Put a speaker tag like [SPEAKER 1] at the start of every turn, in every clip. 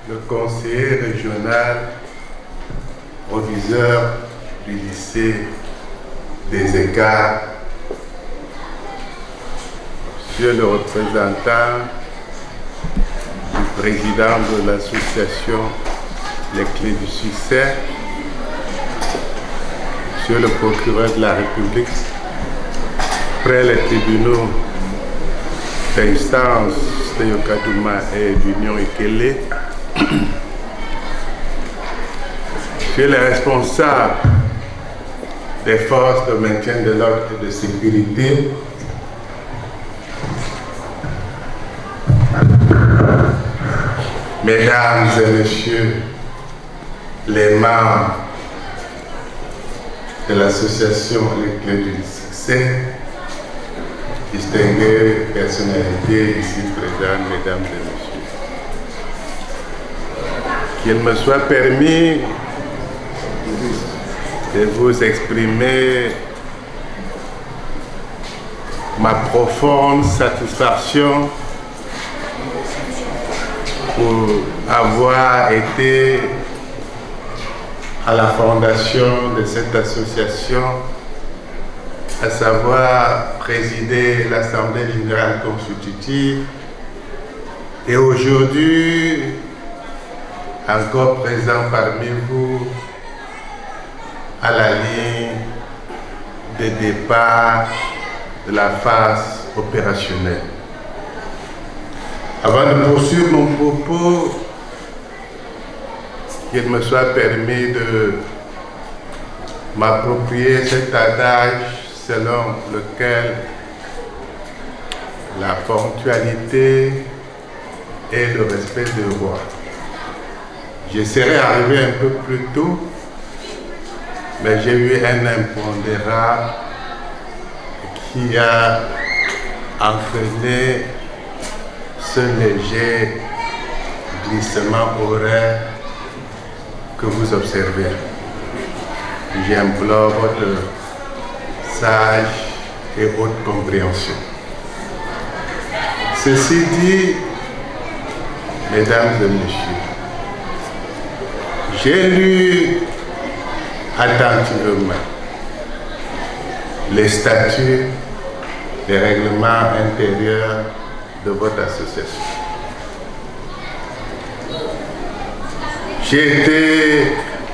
[SPEAKER 1] le conseiller régional proviseur du lycée des Écarts, Monsieur le représentant du président de l'association Les Clés du Succès, Monsieur le procureur de la République, près les tribunaux d'instance de Yokadouma et d'Union Ikele, Monsieur les responsables des forces de maintien de l'ordre et de sécurité, Mesdames et Messieurs les membres de l'association Les Clés du Succès, distinguées personnalités ici présentes, Mesdames et Messieurs, qu'il me soit permis de vous exprimer ma profonde satisfaction pour avoir été à la fondation de cette association, à savoir présider l'Assemblée générale constitutive et aujourd'hui encore présent parmi vous à la ligne de départ de la phase opérationnelle. Avant de poursuivre mon propos, qu'il me soit permis de m'approprier cet adage selon lequel la ponctualité est le respect du roi. Je serais arrivé un peu plus tôt, mais j'ai eu un impondérable qui a entraîné ce léger glissement horaire que vous observez. J'implore votre sage et haute compréhension. Ceci dit, Mesdames et Messieurs, j'ai lu attentivement les statuts, les règlements intérieurs de votre association. J'ai été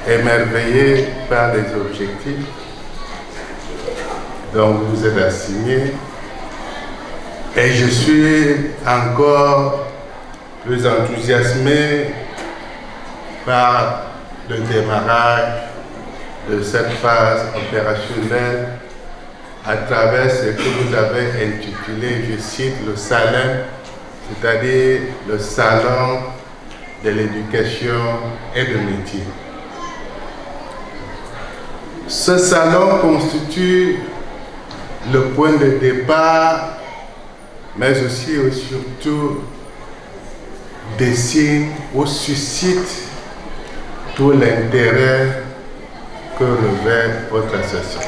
[SPEAKER 1] émerveillé par les objectifs dont vous êtes assignés et je suis encore plus enthousiasmé par le démarrage de cette phase opérationnelle à travers ce que vous avez intitulé, je cite, le SALEM, c'est-à-dire le Salon de l'éducation et de métier. Ce salon constitue le point de départ, mais aussi et surtout dessine ou suscite tout l'intérêt que revêt votre association.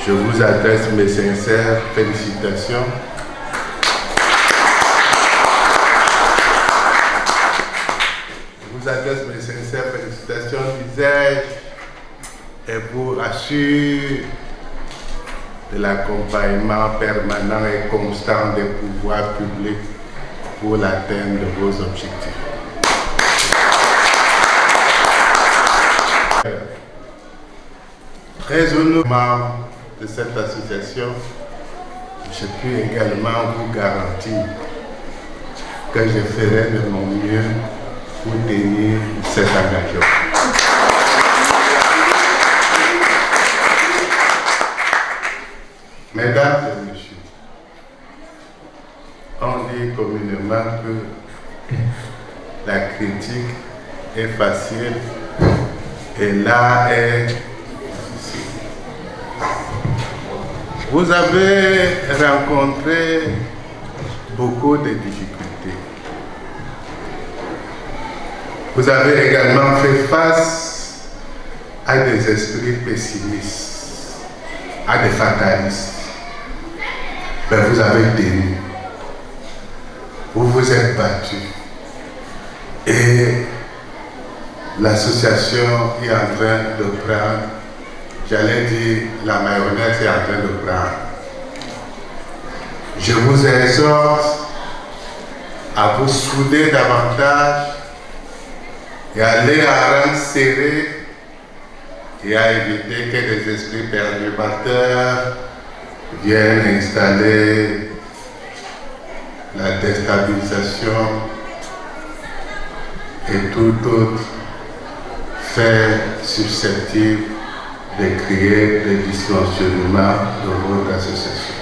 [SPEAKER 1] Je vous adresse mes sincères félicitations. Je vous adresse mes sincères félicitations, disais-je, et vous assure de l'accompagnement permanent et constant des pouvoirs publics pour l'atteinte de vos objectifs. Très honorablement de cette association, je puis également vous garantir que je ferai de mon mieux pour tenir cet engagement. Mesdames et Messieurs, on dit communément que la critique est facile et l'art est difficile. Vous avez rencontré beaucoup de difficultés. Vous avez également fait face à des esprits pessimistes, à des fatalistes. Mais vous avez tenu. Vous vous êtes battu. l'association est en train de prendre, j'allais dire, la mayonnaise est en train de prendre. Je vous exhorte à vous souder davantage et à aller à rang serré et à éviter que des esprits perturbateurs viennent installer la déstabilisation et tout autre fait susceptible de créer des dysfonctionnements de votre association.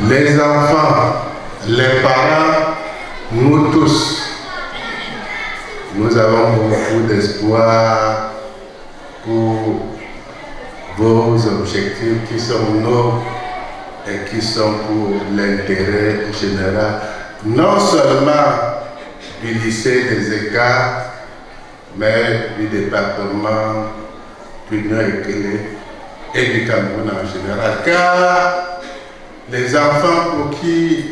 [SPEAKER 1] Les enfants, les parents, nous tous, nous avons beaucoup d'espoir pour vos objectifs qui sont nobles et qui sont pour l'intérêt général, non seulement du lycée des Écarts, mais du département du Nord-Ekele et du Cameroun en général. Car les enfants pour qui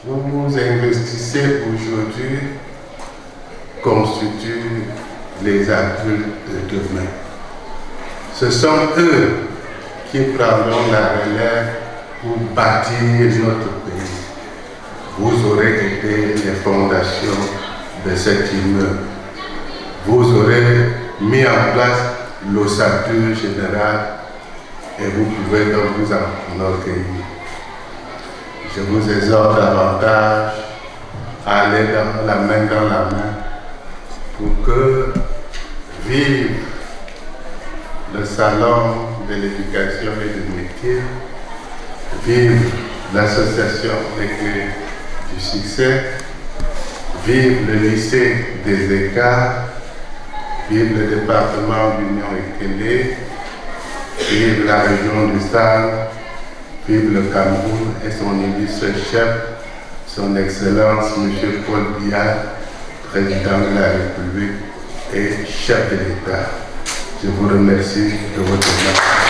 [SPEAKER 1] vous investissez aujourd'hui constituent les adultes de demain. Ce sont eux qui prendront la relève pour bâtir notre pays. Vous aurez été les fondations de cet immeuble. Vous aurez mis en place l'ossature générale et vous pouvez donc vous en orgueillir. Je vous exhorte davantage à aller dans la main pour que vive le salon de l'éducation et du métier, vive l'association des clés du succès, vive le lycée des Écarts, vive le département d'Union Ekele, vive la région du Sahel, vive le Cameroun et son illustre chef, son Excellence M. Paul Biya, président de la République et chef de l'État. Je vous remercie de votre attention.